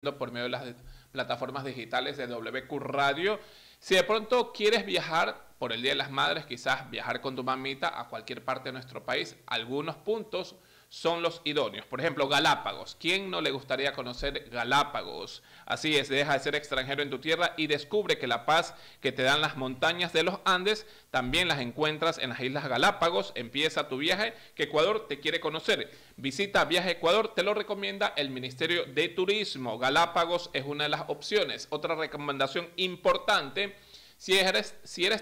por medio de las plataformas digitales de WQ Radio. Si de pronto quieres viajar por el Día de las Madres, quizás viajar con tu mamita a cualquier parte de nuestro país, algunos puntos son los idóneos. Por ejemplo, Galápagos. ¿Quién no le gustaría conocer Galápagos? Así es, deja de ser extranjero en tu tierra y descubre que la paz que te dan las montañas de los Andes también las encuentras en las Islas Galápagos. Empieza tu viaje que Ecuador te quiere conocer. Visita Viaje Ecuador, te lo recomienda el Ministerio de Turismo. Galápagos es una de las opciones. Otra recomendación importante: si eres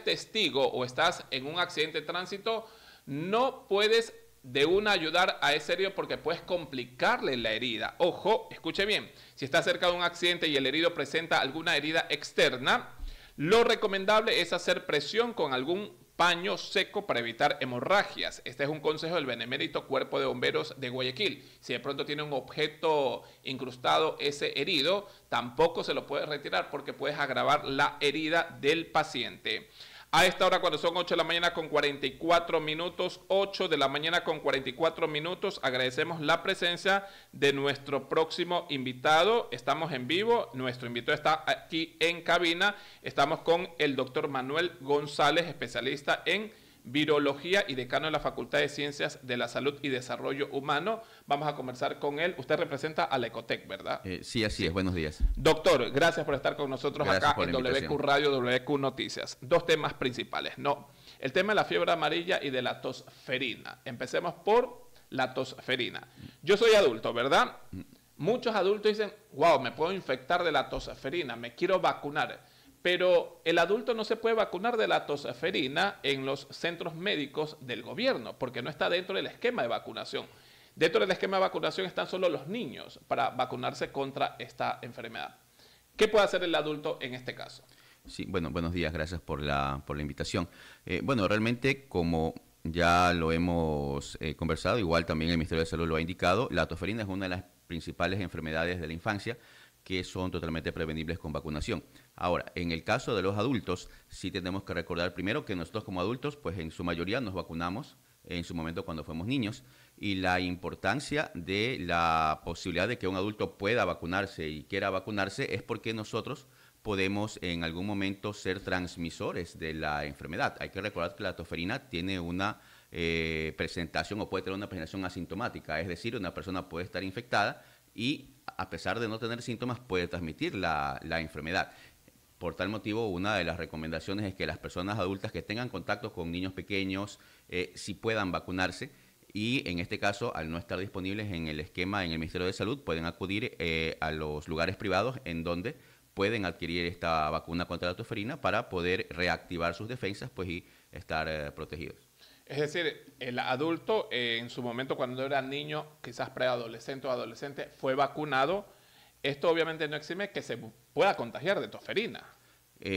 testigo o estás en un accidente de tránsito, no puedes de una ayudar a ese herido porque puedes complicarle la herida. Ojo, escuche bien, si está cerca de un accidente y el herido presenta alguna herida externa, lo recomendable es hacer presión con algún paño seco para evitar hemorragias. Este es un consejo del Benemérito Cuerpo de Bomberos de Guayaquil. Si de pronto tiene un objeto incrustado ese herido, tampoco se lo puede retirar porque puedes agravar la herida del paciente. A esta hora, cuando son 8 de la mañana con 44 minutos, 8 de la mañana con 44 minutos, agradecemos la presencia de nuestro próximo invitado. Estamos en vivo, nuestro invitado está aquí en cabina. Estamos con el doctor Manuel González, especialista en virología y decano de la Facultad de Ciencias de la Salud y Desarrollo Humano. Vamos a conversar con él. Usted representa a la Ecotec, ¿verdad? Sí, así es. Buenos días. Doctor, gracias por estar con nosotros acá en WQ Radio, WQ Noticias. Dos temas principales, ¿no? El tema de la fiebre amarilla y de la tosferina. Empecemos por la tosferina. Yo soy adulto, ¿verdad? Muchos adultos dicen, wow, me puedo infectar de la tosferina, me quiero vacunar. Pero el adulto no se puede vacunar de la tosferina en los centros médicos del gobierno, porque no está dentro del esquema de vacunación. Dentro del esquema de vacunación están solo los niños para vacunarse contra esta enfermedad. ¿Qué puede hacer el adulto en este caso? Sí, bueno, buenos días, gracias por la invitación. Bueno, realmente, como ya lo hemos conversado, igual también el Ministerio de Salud lo ha indicado, la tosferina es una de las principales enfermedades de la infancia que son totalmente prevenibles con vacunación. Ahora, en el caso de los adultos, sí tenemos que recordar primero que nosotros como adultos, pues en su mayoría nos vacunamos en su momento cuando fuimos niños, y la importancia de la posibilidad de que un adulto pueda vacunarse y quiera vacunarse es porque nosotros podemos en algún momento ser transmisores de la enfermedad. Hay que recordar que la tosferina tiene una presentación o puede tener una presentación asintomática, es decir, una persona puede estar infectada y a pesar de no tener síntomas puede transmitir la enfermedad. Por tal motivo, una de las recomendaciones es que las personas adultas que tengan contacto con niños pequeños sí puedan vacunarse, y en este caso, al no estar disponibles en el esquema en el Ministerio de Salud, pueden acudir a los lugares privados en donde pueden adquirir esta vacuna contra la tosferina para poder reactivar sus defensas, pues, y estar protegidos. Es decir, el adulto en su momento cuando era niño, quizás preadolescente o adolescente, fue vacunado. Esto obviamente no exime que se pueda contagiar de tosferina.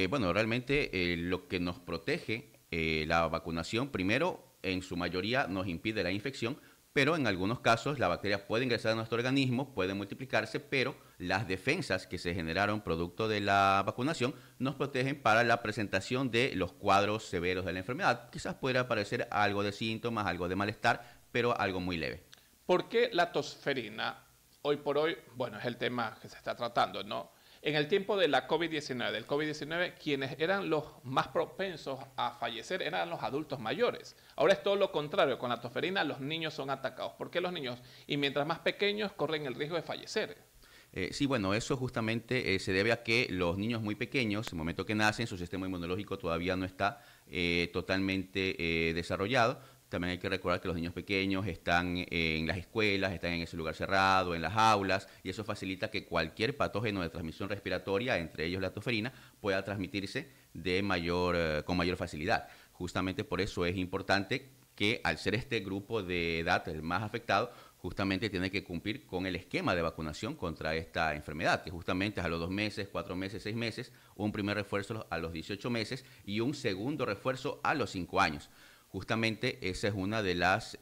Bueno, realmente lo que nos protege la vacunación, primero, en su mayoría nos impide la infección, pero en algunos casos la bacteria puede ingresar a nuestro organismo, puede multiplicarse, pero las defensas que se generaron producto de la vacunación nos protegen para la presentación de los cuadros severos de la enfermedad. Quizás pudiera aparecer algo de síntomas, algo de malestar, pero algo muy leve. ¿Por qué la tosferina, hoy por hoy, bueno, es el tema que se está tratando, ¿no? En el tiempo de la COVID-19, quienes eran los más propensos a fallecer eran los adultos mayores. Ahora es todo lo contrario, con la tosferina los niños son atacados. ¿Por qué los niños? Y mientras más pequeños corren el riesgo de fallecer. Sí, bueno, eso justamente se debe a que los niños muy pequeños, en el momento que nacen, su sistema inmunológico todavía no está totalmente desarrollado. También hay que recordar que los niños pequeños están en las escuelas, están en ese lugar cerrado, en las aulas, y eso facilita que cualquier patógeno de transmisión respiratoria, entre ellos la tosferina, pueda transmitirse con mayor facilidad. Justamente por eso es importante que, al ser este grupo de edad el más afectado, justamente tiene que cumplir con el esquema de vacunación contra esta enfermedad, que justamente es a los 2 meses, 4 meses, 6 meses, un primer refuerzo a los 18 meses y un segundo refuerzo a los 5 años. Justamente ese es uno de los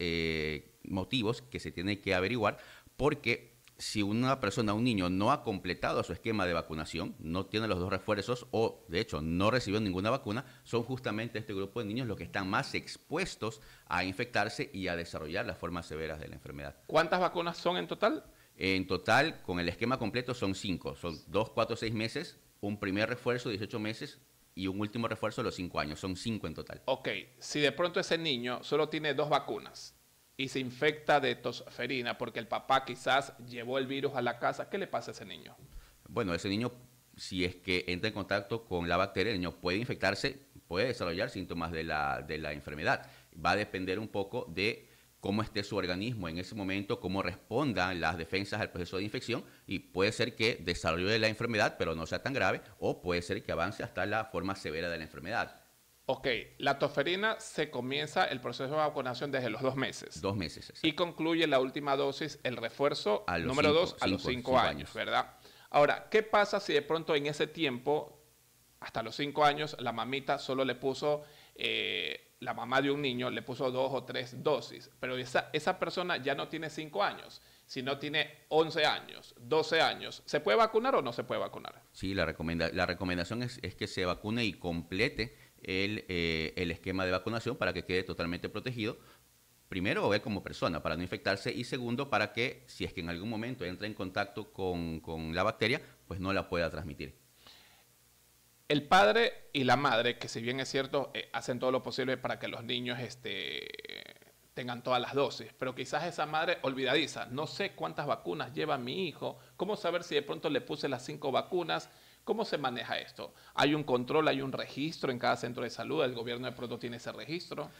motivos que se tiene que averiguar, porque si una persona, un niño, no ha completado su esquema de vacunación, no tiene los 2 refuerzos o, de hecho, no recibió ninguna vacuna, son justamente este grupo de niños los que están más expuestos a infectarse y a desarrollar las formas severas de la enfermedad. ¿Cuántas vacunas son en total? En total, con el esquema completo son 5. Son 2, 4, 6 meses, un primer refuerzo de 18 meses y un último refuerzo de los 5 años. Son 5 en total. Ok, si de pronto ese niño solo tiene 2 vacunas y se infecta de tosferina porque el papá quizás llevó el virus a la casa, ¿qué le pasa a ese niño? Bueno, ese niño, si es que entra en contacto con la bacteria, el niño puede infectarse, puede desarrollar síntomas de la enfermedad. Va a depender un poco de cómo esté su organismo en ese momento, cómo respondan las defensas al proceso de infección, y puede ser que desarrolle la enfermedad pero no sea tan grave, o puede ser que avance hasta la forma severa de la enfermedad. Ok, la tosferina se comienza el proceso de vacunación desde los 2 meses 2 meses, y exacto. concluye la última dosis, el refuerzo A los número 2 a los 5 cinco años, ¿verdad? Ahora, ¿qué pasa si de pronto en ese tiempo, hasta los 5 años, la mamita solo le puso, la mamá de un niño le puso 2 o 3 dosis, pero esa persona ya no tiene 5 años, sino tiene 11 años, 12 años? ¿Se puede vacunar o no se puede vacunar? Sí, la recomendación es que se vacune y complete el esquema de vacunación para que quede totalmente protegido. Primero, él como persona, para no infectarse, y segundo, para que si es que en algún momento entra en contacto con la bacteria, pues no la pueda transmitir. El padre y la madre, que si bien es cierto, hacen todo lo posible para que los niños tengan todas las dosis, pero quizás esa madre olvidadiza, no sé cuántas vacunas lleva mi hijo, cómo saber si de pronto le puse las 5 vacunas, cómo se maneja esto. ¿Hay un control, hay un registro en cada centro de salud? ¿El gobierno de pronto tiene ese registro?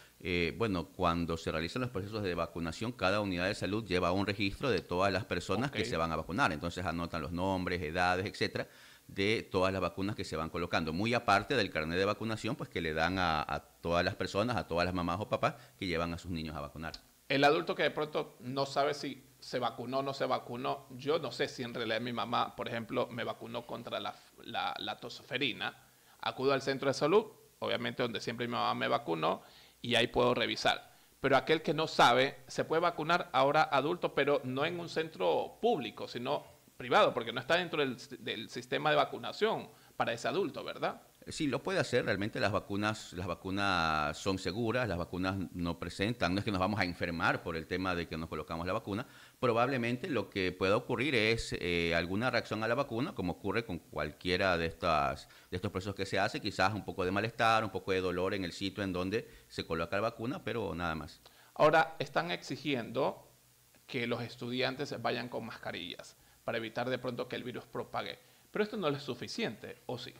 Bueno, cuando se realizan los procesos de vacunación, cada unidad de salud lleva un registro de todas las personas que se van a vacunar. Entonces anotan los nombres, edades, etcétera, de todas las vacunas que se van colocando. Muy aparte del carnet de vacunación, pues que le dan a todas las personas, a todas las mamás o papás que llevan a sus niños a vacunar. El adulto que de pronto no sabe si se vacunó o no se vacunó, yo no sé si en realidad mi mamá, por ejemplo, me vacunó contra la tosferina. Acudo al centro de salud, obviamente donde siempre mi mamá me vacunó, y ahí puedo revisar. Pero aquel que no sabe, se puede vacunar ahora adulto, pero no en un centro público, sino privado, porque no está dentro del sistema de vacunación para ese adulto, ¿verdad? Sí, lo puede hacer. Realmente las vacunas son seguras, las vacunas no presentan, no es que nos vamos a enfermar por el tema de que nos colocamos la vacuna. Probablemente lo que pueda ocurrir es alguna reacción a la vacuna, como ocurre con cualquiera de estos procesos que se hace, quizás un poco de malestar, un poco de dolor en el sitio en donde se coloca la vacuna, pero nada más. Ahora, están exigiendo que los estudiantes vayan con mascarillas para evitar de pronto que el virus propague. Pero esto no es suficiente, ¿o sí?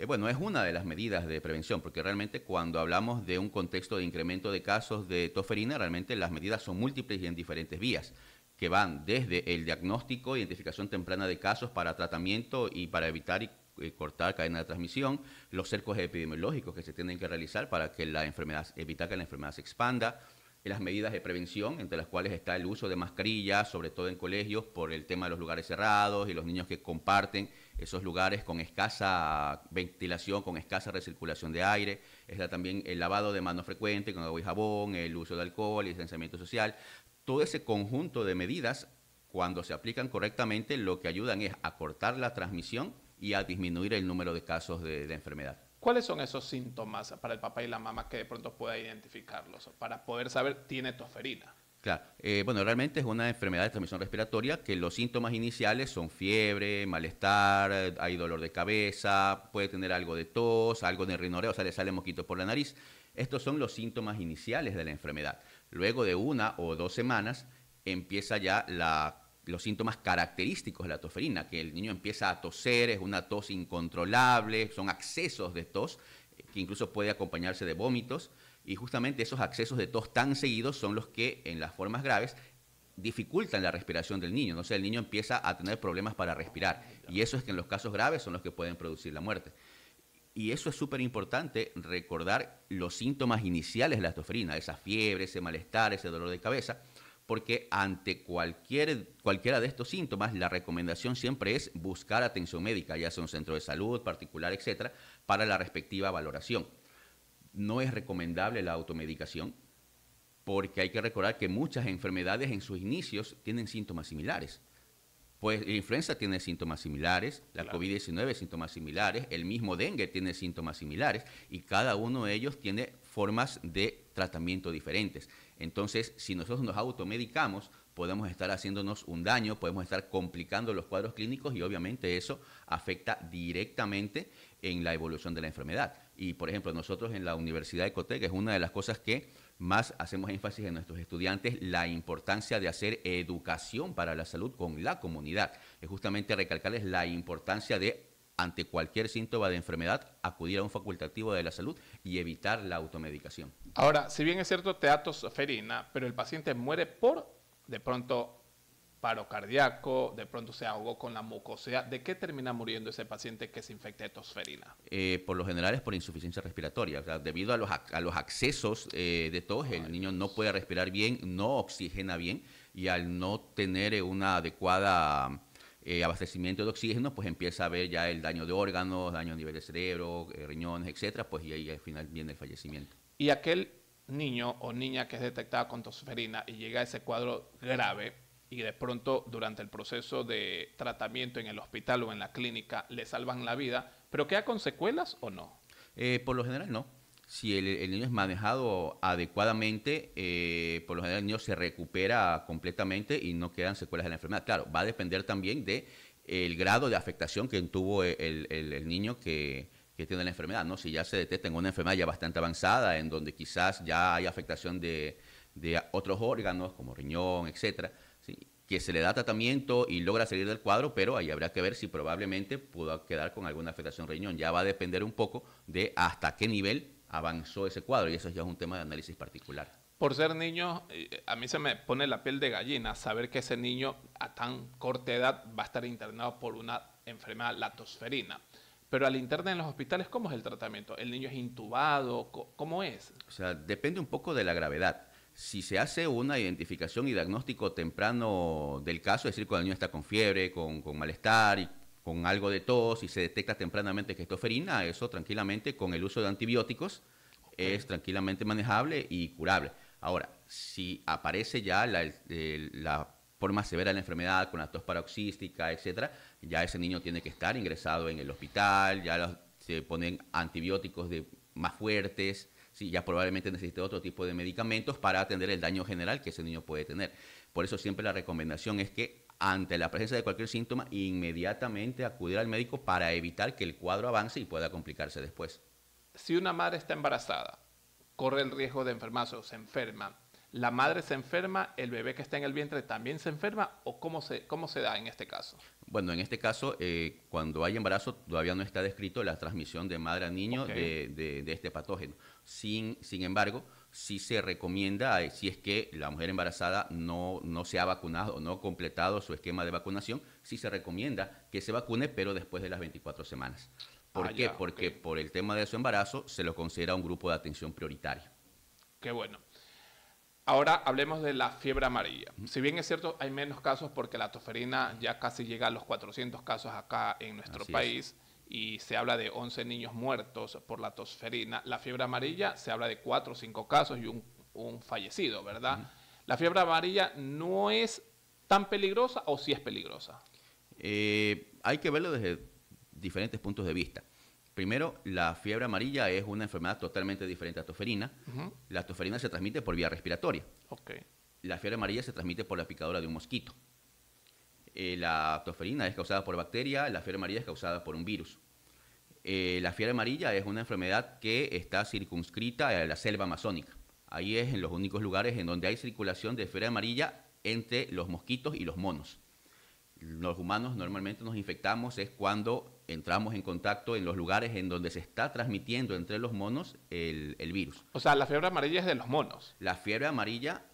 Bueno, es una de las medidas de prevención, porque realmente cuando hablamos de un contexto de incremento de casos de tosferina, realmente las medidas son múltiples y en diferentes vías, que van desde el diagnóstico, identificación temprana de casos para tratamiento y para evitar y cortar cadena de transmisión, los cercos epidemiológicos que se tienen que realizar para que evitar que la enfermedad se expanda, las medidas de prevención, entre las cuales está el uso de mascarillas, sobre todo en colegios, por el tema de los lugares cerrados y los niños que comparten esos lugares con escasa ventilación, con escasa recirculación de aire. Está también el lavado de manos frecuente con agua y jabón, el uso de alcohol y distanciamiento social. Todo ese conjunto de medidas, cuando se aplican correctamente, lo que ayudan es a cortar la transmisión y a disminuir el número de casos de enfermedad. ¿Cuáles son esos síntomas para el papá y la mamá que de pronto pueda identificarlos para poder saber tiene tosferina? Claro, bueno, realmente es una enfermedad de transmisión respiratoria que los síntomas iniciales son fiebre, malestar, hay dolor de cabeza, puede tener algo de tos, algo de rinoreo, o sea, le sale mosquito por la nariz. Estos son los síntomas iniciales de la enfermedad. Luego de 1 o 2 semanas empieza ya los síntomas característicos de la tosferina, que el niño empieza a toser, es una tos incontrolable, son accesos de tos, que incluso puede acompañarse de vómitos, y justamente esos accesos de tos tan seguidos son los que en las formas graves dificultan la respiración del niño, ¿no? O sea, el niño empieza a tener problemas para respirar, y eso es que en los casos graves son los que pueden producir la muerte. Y eso es súper importante, recordar los síntomas iniciales de la tosferina, esa fiebre, ese malestar, ese dolor de cabeza, porque ante cualquiera de estos síntomas, la recomendación siempre es buscar atención médica, ya sea un centro de salud, particular, etcétera, para la respectiva valoración. No es recomendable la automedicación, porque hay que recordar que muchas enfermedades en sus inicios tienen síntomas similares. Pues la influenza tiene síntomas similares, la COVID-19 síntomas similares, el mismo dengue tiene síntomas similares, y cada uno de ellos tiene formas de tratamiento diferentes. Entonces, si nosotros nos automedicamos, podemos estar haciéndonos un daño, podemos estar complicando los cuadros clínicos y obviamente eso afecta directamente en la evolución de la enfermedad. Y por ejemplo, nosotros en la Universidad de Ecotec es una de las cosas que más hacemos énfasis en nuestros estudiantes, la importancia de hacer educación para la salud con la comunidad. Es justamente recalcarles la importancia de, ante cualquier síntoma de enfermedad, acudir a un facultativo de la salud y evitar la automedicación. Ahora, si bien es cierto, te da tosferina, pero el paciente muere por, de pronto, paro cardíaco, de pronto se ahogó con la mucosidad. ¿De qué termina muriendo ese paciente que se infecta de tosferina? Por lo general es por insuficiencia respiratoria. O sea, debido a los accesos de tos, el niño no puede respirar bien, no oxigena bien y al no tener una adecuada abastecimiento de oxígeno, pues empieza a haber ya el daño de órganos, daño a nivel de cerebro, riñones, etcétera, pues y ahí al final viene el fallecimiento. Y aquel niño o niña que es detectada con tosferina y llega a ese cuadro grave y de pronto durante el proceso de tratamiento en el hospital o en la clínica le salvan la vida, ¿pero queda con secuelas o no? Por lo general no. Si el niño es manejado adecuadamente, por lo general el niño se recupera completamente y no quedan secuelas de la enfermedad. Claro, va a depender también de el grado de afectación que tuvo el niño que tiene la enfermedad, ¿no? Si ya se detecta en una enfermedad ya bastante avanzada, en donde quizás ya hay afectación de otros órganos, como riñón, etcétera, ¿sí?, que se le da tratamiento y logra salir del cuadro, pero ahí habrá que ver si probablemente pudo quedar con alguna afectación riñón. Ya va a depender un poco de hasta qué nivel avanzó ese cuadro, y eso ya es un tema de análisis particular. Por ser niño, a mí se me pone la piel de gallina saber que ese niño a tan corta edad va a estar internado por una enfermedad, la tosferina. Pero al internar en los hospitales, ¿cómo es el tratamiento? ¿El niño es intubado? ¿Cómo es? O sea, depende un poco de la gravedad. Si se hace una identificación y diagnóstico temprano del caso, es decir, cuando el niño está con fiebre, con malestar y con algo de tos y se detecta tempranamente que es tosferina, eso tranquilamente con el uso de antibióticos es tranquilamente manejable y curable. Ahora, si aparece ya la forma severa de la enfermedad con la tos paroxística, etcétera, ya ese niño tiene que estar ingresado en el hospital, se ponen antibióticos más fuertes, sí, ya probablemente necesite otro tipo de medicamentos para atender el daño general que ese niño puede tener. Por eso siempre la recomendación es que ante la presencia de cualquier síntoma, inmediatamente acudir al médico para evitar que el cuadro avance y pueda complicarse después. Si una madre está embarazada, corre el riesgo de enfermarse o se enferma, ¿la madre se enferma, el bebé que está en el vientre también se enferma o cómo se da en este caso? Bueno, en este caso, cuando hay embarazo, todavía no está descrito la transmisión de madre a niño de este patógeno. Sin embargo, sí se recomienda, si es que la mujer embarazada no se ha vacunado o no ha completado su esquema de vacunación, sí se recomienda que se vacune, pero después de las 24 semanas. ¿Por qué? Porque por el tema de su embarazo se lo considera un grupo de atención prioritario. Qué bueno. Ahora hablemos de la fiebre amarilla. Si bien es cierto, hay menos casos porque la tosferina ya casi llega a los 400 casos acá en nuestro país y se habla de 11 niños muertos por la tosferina. La fiebre amarilla se habla de 4 o 5 casos y un fallecido, ¿verdad? ¿La fiebre amarilla no es tan peligrosa o sí es peligrosa? Hay que verlo desde diferentes puntos de vista. Primero, la fiebre amarilla es una enfermedad totalmente diferente a tosferina. La tosferina se transmite por vía respiratoria. La fiebre amarilla se transmite por la picadura de un mosquito. La tosferina es causada por bacteria, la fiebre amarilla es causada por un virus. La fiebre amarilla es una enfermedad que está circunscrita a la selva amazónica. Ahí es en los únicos lugares en donde hay circulación de fiebre amarilla entre los mosquitos y los monos. Los humanos normalmente nos infectamos es cuando entramos en contacto en los lugares en donde se está transmitiendo entre los monos el virus. O sea, la fiebre amarilla es de los monos. La fiebre amarilla,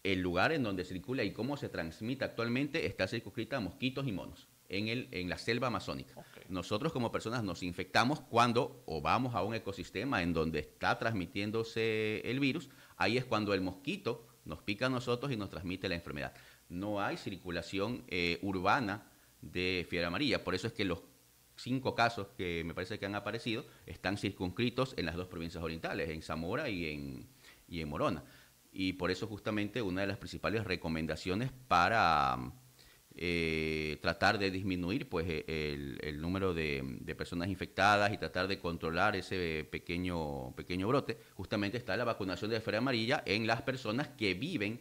el lugar en donde circula y cómo se transmite actualmente está circunscrita a mosquitos y monos en la selva amazónica. Nosotros como personas nos infectamos cuando o vamos a un ecosistema en donde está transmitiéndose el virus, ahí es cuando el mosquito nos pica a nosotros y nos transmite la enfermedad. No hay circulación urbana de fiebre amarilla, por eso es que los 5 casos que me parece que han aparecido están circunscritos en las 2 provincias orientales, en Zamora y en Morona. Y por eso justamente una de las principales recomendaciones para tratar de disminuir pues, el número de personas infectadas y tratar de controlar ese pequeño brote, justamente está la vacunación de fiebre amarilla en las personas que viven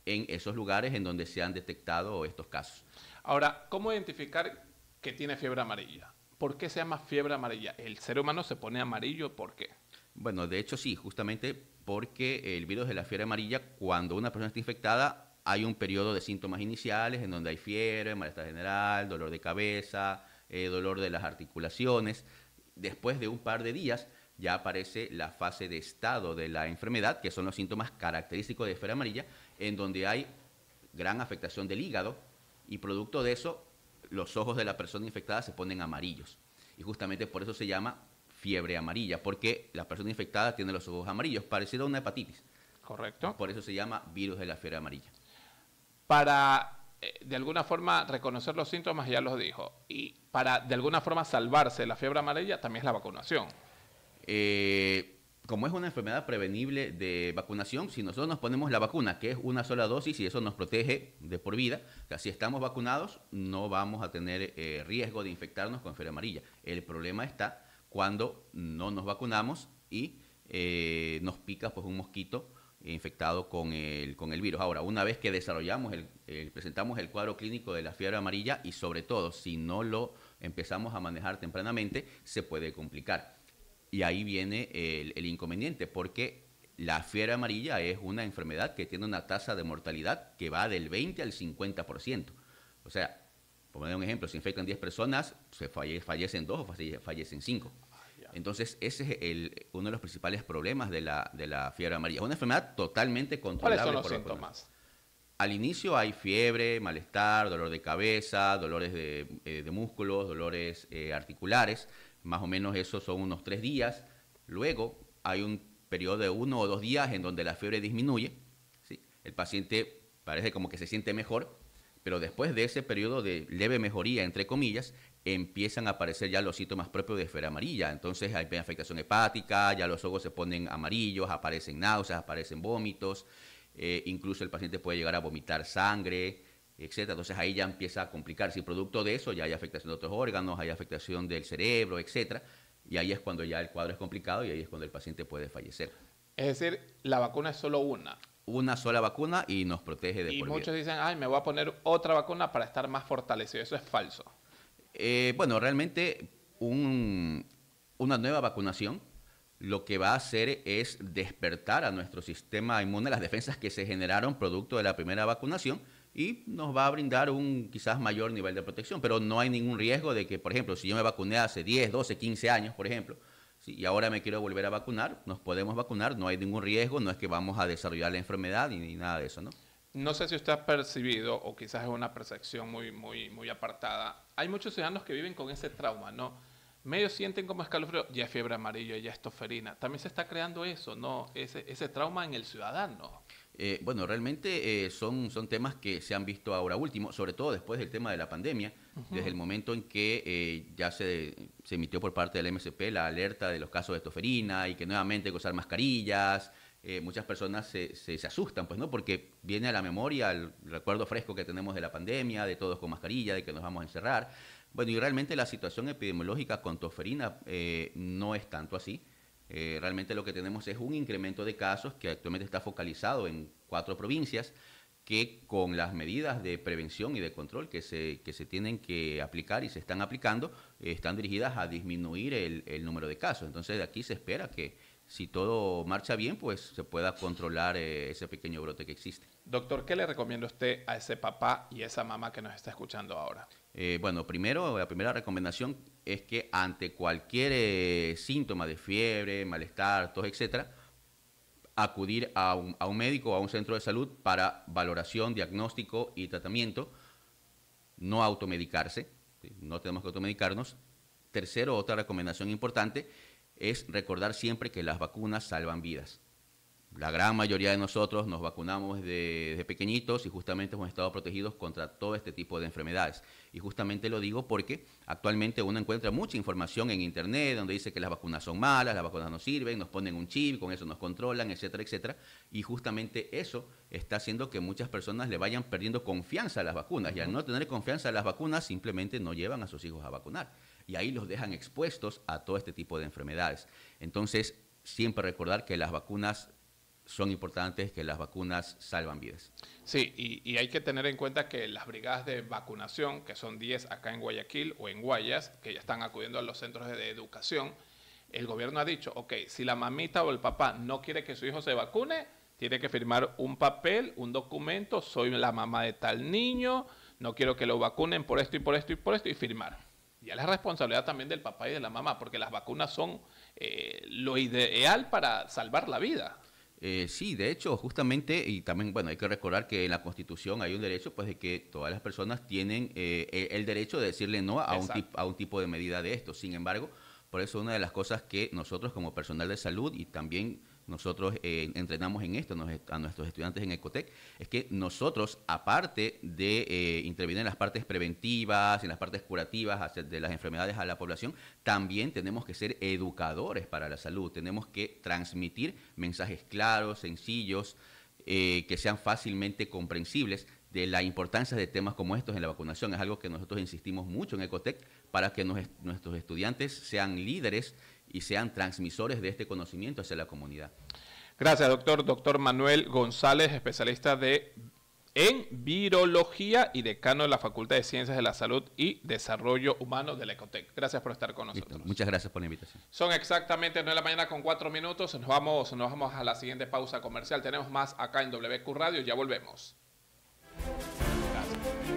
en esos lugares en donde se han detectado estos casos. Ahora, ¿cómo identificar que tiene fiebre amarilla? ¿Por qué se llama fiebre amarilla? ¿El ser humano se pone amarillo? ¿Por qué? Bueno, de hecho sí, justamente porque el virus de la fiebre amarilla, cuando una persona está infectada, hay un periodo de síntomas iniciales en donde hay fiebre, malestar general, dolor de cabeza, dolor de las articulaciones. Después de un par de días ya aparece la fase de estado de la enfermedad, que son los síntomas característicos de fiebre amarilla, en donde hay gran afectación del hígado y producto de eso los ojos de la persona infectada se ponen amarillos. Y justamente por eso se llama fiebre amarilla, porque la persona infectada tiene los ojos amarillos, parecido a una hepatitis. Correcto. Por eso se llama virus de la fiebre amarilla. Para, de alguna forma, reconocer los síntomas, ya los dijo. Y para, de alguna forma, salvarse de la fiebre amarilla, también es la vacunación. Como es una enfermedad prevenible de vacunación, si nosotros nos ponemos la vacuna, que es una sola dosis y eso nos protege de por vida, o sea, si estamos vacunados no vamos a tener riesgo de infectarnos con fiebre amarilla. El problema está cuando no nos vacunamos y nos pica pues, un mosquito infectado con el virus. Ahora, una vez que desarrollamos, presentamos el cuadro clínico de la fiebre amarilla y sobre todo si no lo empezamos a manejar tempranamente, se puede complicar. Y ahí viene el inconveniente, porque la fiebre amarilla es una enfermedad que tiene una tasa de mortalidad que va del 20 al 50%. O sea, por poner un ejemplo, si infectan 10 personas, fallecen 2 o fallecen 5. Entonces, ese es uno de los principales problemas de la fiebre amarilla. Es una enfermedad totalmente controlable. ¿Cuáles son los síntomas? Al inicio hay fiebre, malestar, dolor de cabeza, dolores de músculos, dolores articulares. Más o menos eso son unos 3 días. Luego hay un periodo de 1 o 2 días en donde la fiebre disminuye. ¿Sí? El paciente parece como que se siente mejor, pero después de ese periodo de leve mejoría, entre comillas, empiezan a aparecer ya los síntomas propios de fiebre amarilla. Entonces hay afectación hepática, ya los ojos se ponen amarillos, aparecen náuseas, aparecen vómitos, incluso el paciente puede llegar a vomitar sangre, etcétera. Entonces ahí ya empieza a complicarse y producto de eso ya hay afectación de otros órganos, hay afectación del cerebro, etcétera. Y ahí es cuando ya el cuadro es complicado y ahí es cuando el paciente puede fallecer. Es decir, la vacuna es solo una. Una sola vacuna y nos protege de por vida. Y muchos dicen, ay, me voy a poner otra vacuna para estar más fortalecido. Eso es falso. Bueno, realmente una nueva vacunación lo que va a hacer es despertar a nuestro sistema inmune las defensas que se generaron producto de la primera vacunación y nos va a brindar un quizás mayor nivel de protección, pero no hay ningún riesgo de que, por ejemplo, si yo me vacuné hace 10, 12, 15 años, por ejemplo, ¿sí? Y ahora me quiero volver a vacunar, nos podemos vacunar, no hay ningún riesgo, no es que vamos a desarrollar la enfermedad ni nada de eso, ¿no? No sé si usted ha percibido, o quizás es una percepción muy apartada, hay muchos ciudadanos que viven con ese trauma, ¿no? Medio sienten como escalofrío, ya fiebre amarilla, ya es toferina. También se está creando eso, ¿no? Ese trauma en el ciudadano. Bueno, realmente son temas que se han visto ahora último, sobre todo después del tema de la pandemia, desde el momento en que ya se emitió por parte del MSP la alerta de los casos de toferina y que nuevamente hay que usar mascarillas. Muchas personas se asustan, pues, ¿no? Porque viene a la memoria el recuerdo fresco que tenemos de la pandemia, de todos con mascarilla, de que nos vamos a encerrar. Bueno, y realmente la situación epidemiológica con toferina no es tanto así. Realmente lo que tenemos es un incremento de casos que actualmente está focalizado en 4 provincias que con las medidas de prevención y de control que se tienen que aplicar y se están aplicando, están dirigidas a disminuir el número de casos. Entonces de aquí se espera que si todo marcha bien, pues se pueda controlar ese pequeño brote que existe. Doctor, ¿qué le recomienda usted a ese papá y esa mamá que nos está escuchando ahora? Bueno, primero, la primera recomendación es que ante cualquier síntoma de fiebre, malestar, tos, etcétera, acudir a un médico o a un centro de salud para valoración, diagnóstico y tratamiento, no automedicarse, ¿sí? No tenemos que automedicarnos. Tercero, otra recomendación importante es recordar siempre que las vacunas salvan vidas. La gran mayoría de nosotros nos vacunamos desde pequeñitos y justamente hemos estado protegidos contra todo este tipo de enfermedades. Y justamente lo digo porque actualmente uno encuentra mucha información en internet donde dice que las vacunas son malas, las vacunas no sirven, nos ponen un chip, con eso nos controlan, etcétera, etcétera. Y justamente eso está haciendo que muchas personas le vayan perdiendo confianza a las vacunas. Y al no tener confianza en las vacunas, simplemente no llevan a sus hijos a vacunar. Y ahí los dejan expuestos a todo este tipo de enfermedades. Entonces, siempre recordar que las vacunas son importantes, que las vacunas salvan vidas. Sí, y hay que tener en cuenta que las brigadas de vacunación, que son 10 acá en Guayaquil o en Guayas, que ya están acudiendo a los centros de educación, el gobierno ha dicho, ok, si la mamita o el papá no quiere que su hijo se vacune, tiene que firmar un papel, un documento, soy la mamá de tal niño, no quiero que lo vacunen por esto y por esto y por esto, y firmar. Ya la responsabilidad también del papá y de la mamá, porque las vacunas son lo ideal para salvar la vida. Sí, de hecho, justamente, y también, bueno, hay que recordar que en la Constitución hay un derecho, pues, de que todas las personas tienen el derecho de decirle no a un tipo de medida de esto. Sin embargo, por eso una de las cosas que nosotros como personal de salud y también nosotros entrenamos en esto a nuestros estudiantes en Ecotec, es que nosotros, aparte de intervenir en las partes preventivas, en las partes curativas de las enfermedades a la población, también tenemos que ser educadores para la salud, tenemos que transmitir mensajes claros, sencillos, que sean fácilmente comprensibles de la importancia de temas como estos en la vacunación. Es algo que nosotros insistimos mucho en Ecotec para que nuestros estudiantes sean líderes y sean transmisores de este conocimiento hacia la comunidad. Gracias, doctor. Doctor Manuel González, especialista en virología y decano de la Facultad de Ciencias de la Salud y Desarrollo Humano de la Ecotec. Gracias por estar con nosotros. Listo. Muchas gracias por la invitación. Son exactamente 9 de la mañana con 4 minutos. Nos vamos a la siguiente pausa comercial. Tenemos más acá en WQ Radio. Ya volvemos. Gracias.